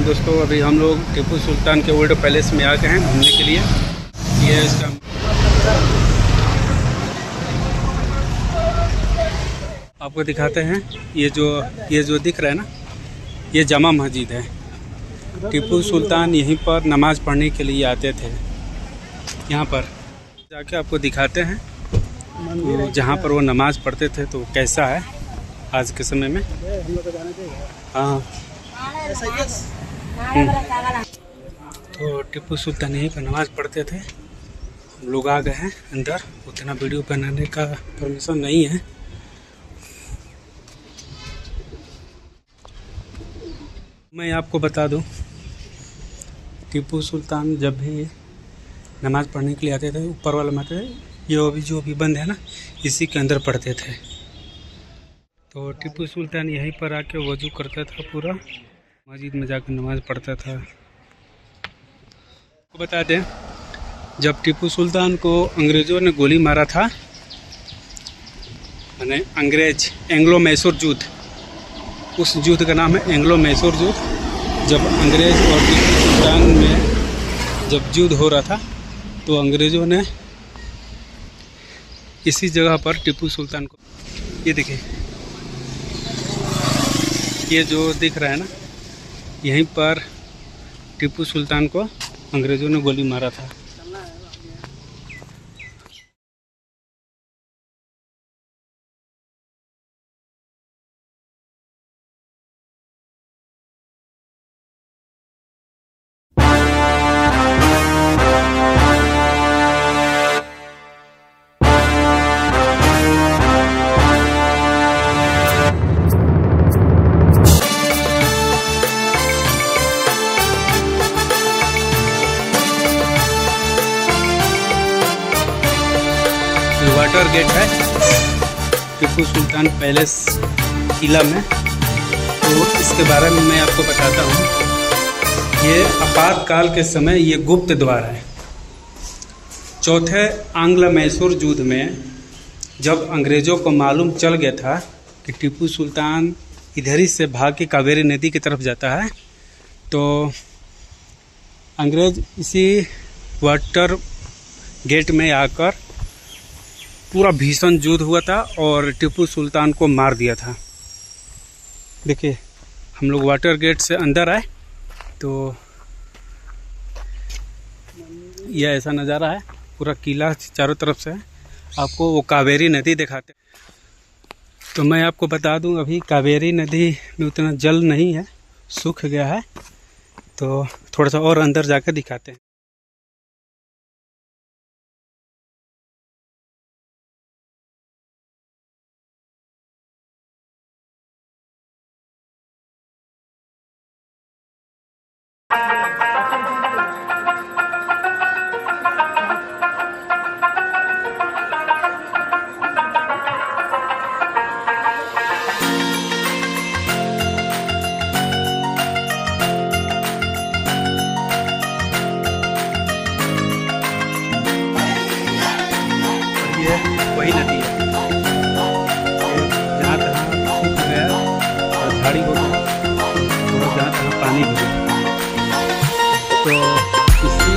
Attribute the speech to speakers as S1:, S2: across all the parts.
S1: राम दोस्तों, अभी हम लोग टीपू सुल्तान के ओल्ड पैलेस में आ गए हैं घूमने के लिए। ये है इसका, आपको दिखाते हैं। ये जो दिख रहा है ना, ये जामा मस्जिद है। टीपू सुल्तान यहीं पर नमाज़ पढ़ने के लिए आते थे। यहाँ पर जाके आपको दिखाते हैं तो जहाँ पर वो नमाज़ पढ़ते थे तो कैसा है आज के समय में। हाँ, तो टीपू सुल्तान यहीं पर नमाज़ पढ़ते थे। हम लोग आ गए हैं अंदर, उतना वीडियो बनाने का परमिशन नहीं है। मैं आपको बता दूं, टीपू सुल्तान जब भी नमाज़ पढ़ने के लिए आते थे, ऊपर वाला मत ये जो भी बंद है ना, इसी के अंदर पढ़ते थे। तो टीपू सुल्तान यहीं पर आके वज़ू करता था, पूरा मस्जिद में जाकर नमाज़ पढ़ता था। तो बता दें, जब टीपू सुल्तान को अंग्रेज़ों ने गोली मारा था, यानी अंग्रेज एंग्लो मैसूर युद्ध, उस युद्ध का नाम है एंग्लो मैसूर युद्ध। जब अंग्रेज़ और टीपू सुल्तान में जब युद्ध हो रहा था तो अंग्रेज़ों ने इसी जगह पर टीपू सुल्तान को, ये देखिए, ये जो दिख रहा है ना, यहीं पर टीपू सुल्तान को अंग्रेज़ों ने गोली मारा था। वाटर गेट है टीपू सुल्तान पैलेस किला में। तो इसके बारे में मैं आपको बताता हूँ। ये आपातकाल के समय ये गुप्त द्वार है। चौथे आंग्ल मैसूर युद्ध में जब अंग्रेज़ों को मालूम चल गया था कि टीपू सुल्तान इधर ही से भाग के कावेरी नदी की तरफ जाता है, तो अंग्रेज़ इसी वाटर गेट में आकर पूरा भीषण युद्ध हुआ था और टीपू सुल्तान को मार दिया था। देखिए, हम लोग वाटर गेट से अंदर आए तो यह ऐसा नज़ारा है। पूरा किला चारों तरफ से है। आपको वो कावेरी नदी दिखाते। तो मैं आपको बता दूं, अभी कावेरी नदी में उतना जल नहीं है, सूख गया है। तो थोड़ा सा और अंदर जाकर दिखाते हैं। ये वही नदी है जहाँ तहाँ सूख गया और झाड़ी हो गया और जहाँ तहाँ पानी हो गया। तो इसी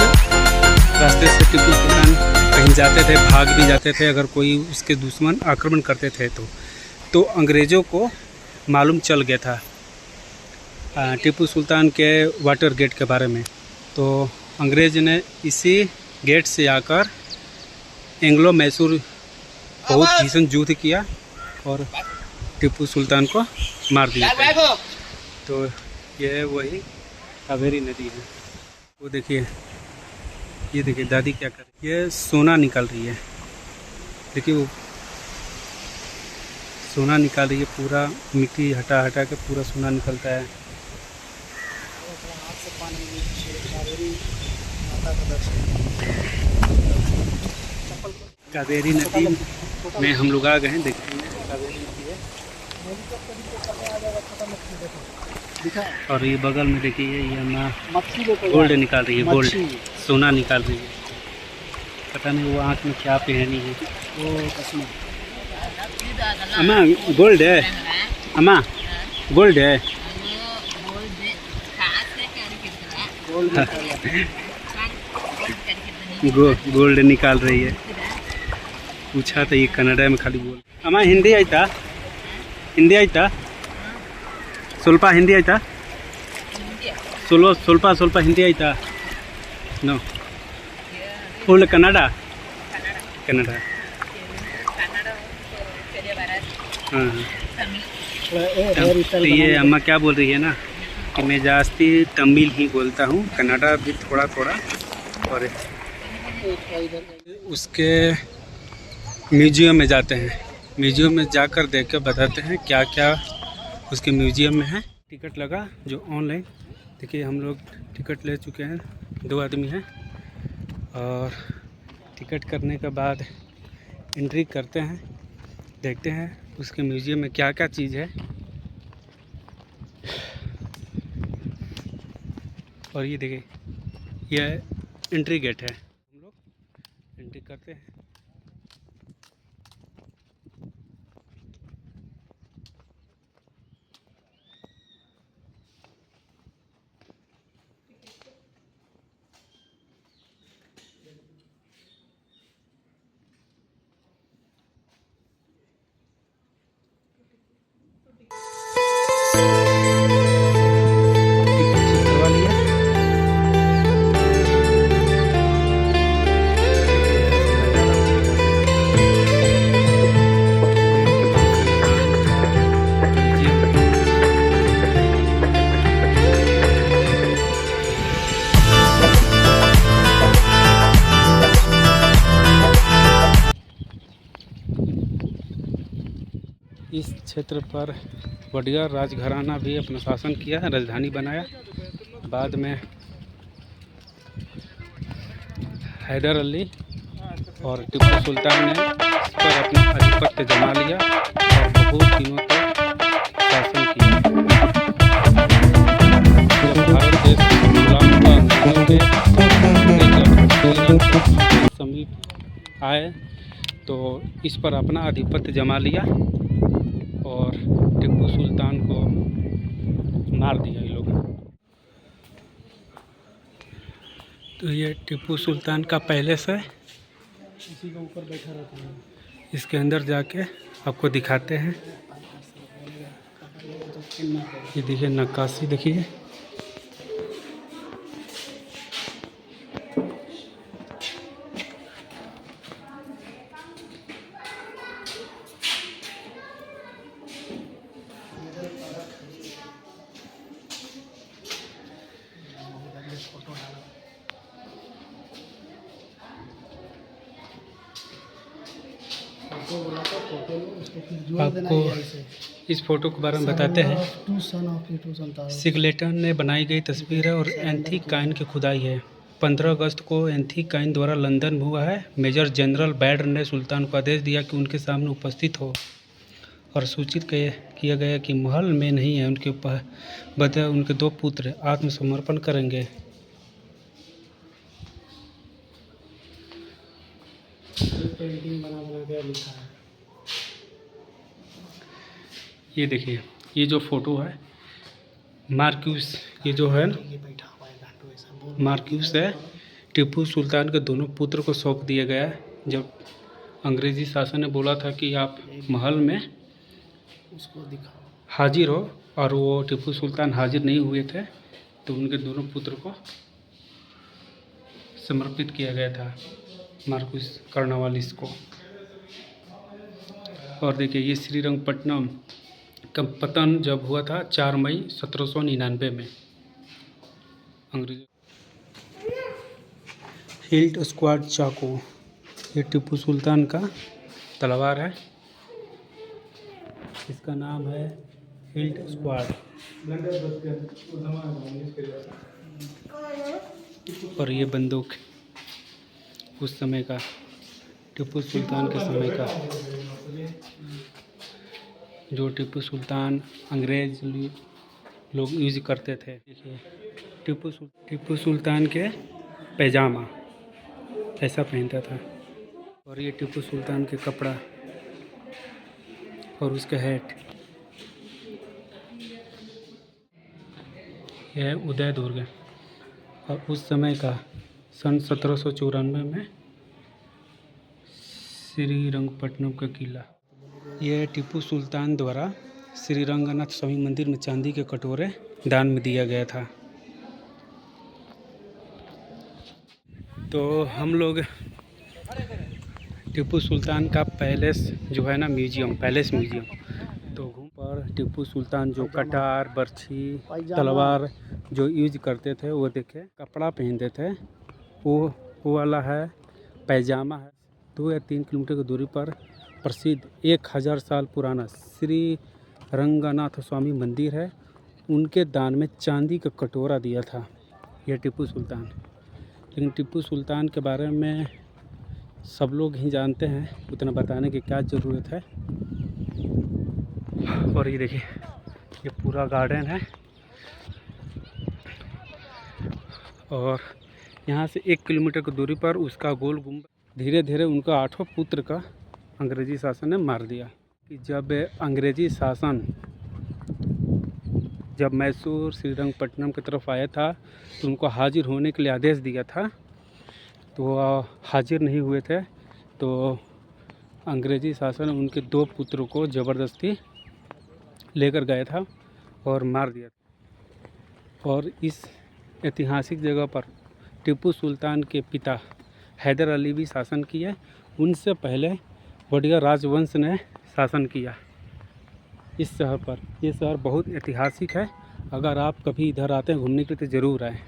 S1: रास्ते से टीपू सुल्तान कहीं जाते थे, भाग भी जाते थे अगर कोई उसके दुश्मन आक्रमण करते थे तो अंग्रेज़ों को मालूम चल गया था टीपू सुल्तान के वाटर गेट के बारे में। तो अंग्रेज़ ने इसी गेट से आकर एंग्लो मैसूर बहुत भीषण युद्ध किया और टीपू सुल्तान को मार दिया था। तो यह वही कावेरी नदी है। वो देखिए, ये देखिए दादी क्या कर रही है। ये सोना निकाल रही है। देखिए वो सोना निकाल रही है, पूरा मिट्टी हटा हटा के पूरा सोना निकलता है। कावेरी नदी में हम लोग आ गए हैं। देखिए कावेरी नदी है और ये बगल में देखिए ये माँ गोल्ड निकाल रही है, गोल्ड सोना निकाल रही है। पता नहीं वो आँख में क्या पहनी है। अम्मा गोल्ड है, अम्मा गोल्ड है। गोल्ड निकाल रही है। पूछा तो ये कन्नड़ा में खाली बोल। अम्मा हिंदी आईता? हिंदी आईता? ಸ್ವಲ್ಪ ಹಿಂದಿ ಆಯ್ತಾ? ಸ್ವಲ್ಪ ಹಿಂದಿ ಆಯ್ತಾ? No full Kannada? कन्नड़। हाँ तो ये अम्मा क्या बोल रही है ना कि मैं जास्ती तमिल ही बोलता हूँ, कन्नड़ा भी थोड़ा थोड़ा। और उसके म्यूजियम में जाते हैं, म्यूजियम में जाकर देख कर बताते हैं क्या क्या उसके म्यूजियम में है। टिकट लगा जो ऑनलाइन, देखिए हम लोग टिकट ले चुके हैं, 2 आदमी हैं। और टिकट करने के बाद एंट्री करते हैं, देखते हैं उसके म्यूजियम में क्या क्या चीज़ है। और ये देखिए यह एंट्री गेट है, हम लोग एंट्री करते हैं। इस क्षेत्र पर वडियर राजघराना भी अपना शासन किया, राजधानी बनाया। बाद में हैदर अली और टीपू सुल्तान ने इस पर अपना आधिपत्य जमा लिया और बहुत दिनों तक शासन किया। जब भारत देश गुलाम हुआ, समीप आए तो इस पर अपना आधिपत्य जमा लिया और टीपू सुल्तान को मार दिया ये लोग। तो ये टीपू सुल्तान का पैलेस है, इसी के ऊपर बैठा रहता है। इसके अंदर जाके आपको दिखाते हैं। ये देखिए नक्काशी देखिए। आपको इस फोटो के बारे में बताते हैं। सिगलेटन ने बनाई गई तस्वीर है और एंथी काइन की खुदाई है। 15 अगस्त को एंथी काइन द्वारा लंदन में हुआ है। मेजर जनरल बैड ने सुल्तान को आदेश दिया कि उनके सामने उपस्थित हो और सूचित किया गया कि महल में नहीं है, उनके बदले उनके 2 पुत्र आत्मसमर्पण करेंगे। पेंटिंग बना के लिखा है। ये देखिए ये जो फोटो है मार्क्यूस, ये जो है मार्क्यूस है। टीपू सुल्तान के दोनों पुत्र को सौंप दिया गया है। जब अंग्रेजी शासन ने बोला था कि आप महल में उसको दिखाओ, हाजिर हो, और वो टीपू सुल्तान हाजिर नहीं हुए थे तो उनके दोनों पुत्र को समर्पित किया गया था मार्क्यूस कर्नवालिस को। और देखिए ये श्रीरंगपट्टनम का पतन जब हुआ था 4 मई 1799 में अंग्रेजों। हिल्ट स्क्वाड चाकू, ये टीपू सुल्तान का तलवार है, इसका नाम है हिल्ट स्क्वाड। और ये बंदूक उस समय का, टीपू सुल्तान के समय का, जो टीपू सुल्तान अंग्रेज लोग यूज़ करते थे। देखिए टीपू सुल्तान के पैजामा ऐसा पहनता था। और ये टीपू सुल्तान के कपड़ा और उसका हैट। यह उदय दुर्ग, और उस समय का सन 1794 में श्रीरंगपट्टनम का किला। यह टीपू सुल्तान द्वारा श्रीरंगनाथ स्वामी मंदिर में चांदी के कटोरे दान में दिया गया था। तो हम लोग टीपू सुल्तान का पैलेस जो है ना, पैलेस म्यूजियम, तो घूम पर टीपू सुल्तान जो कटार, बर्छी, तलवार जो यूज करते थे वो देखे, कपड़ा पहनते थे वो वाला है, पैजामा है। 2 या 3 किलोमीटर की दूरी पर प्रसिद्ध 1000 साल पुराना श्री रंगनाथ स्वामी मंदिर है। उनके दान में चांदी का कटोरा दिया था यह टीपू सुल्तान। लेकिन टीपू सुल्तान के बारे में सब लोग ही जानते हैं, उतना बताने की क्या ज़रूरत है। और ये देखिए, ये पूरा गार्डन है और यहाँ से 1 किलोमीटर की दूरी पर उसका गोल गुंबद। धीरे धीरे उनका 8वां पुत्र का अंग्रेजी शासन ने मार दिया। कि जब अंग्रेजी शासन जब मैसूर श्रीरंगपट्टनम की तरफ आया था तो उनको हाजिर होने के लिए आदेश दिया था, तो हाजिर नहीं हुए थे। तो अंग्रेजी शासन उनके 2 पुत्रों को ज़बरदस्ती लेकर गया था और मार दिया था। और इस ऐतिहासिक जगह पर टीपू सुल्तान के पिता हैदर अली भी शासन किए। उनसे पहले वोडिया राजवंश ने शासन किया इस शहर पर। ये शहर बहुत ऐतिहासिक है। अगर आप कभी इधर आते हैं घूमने के लिए तो ज़रूर आएँ।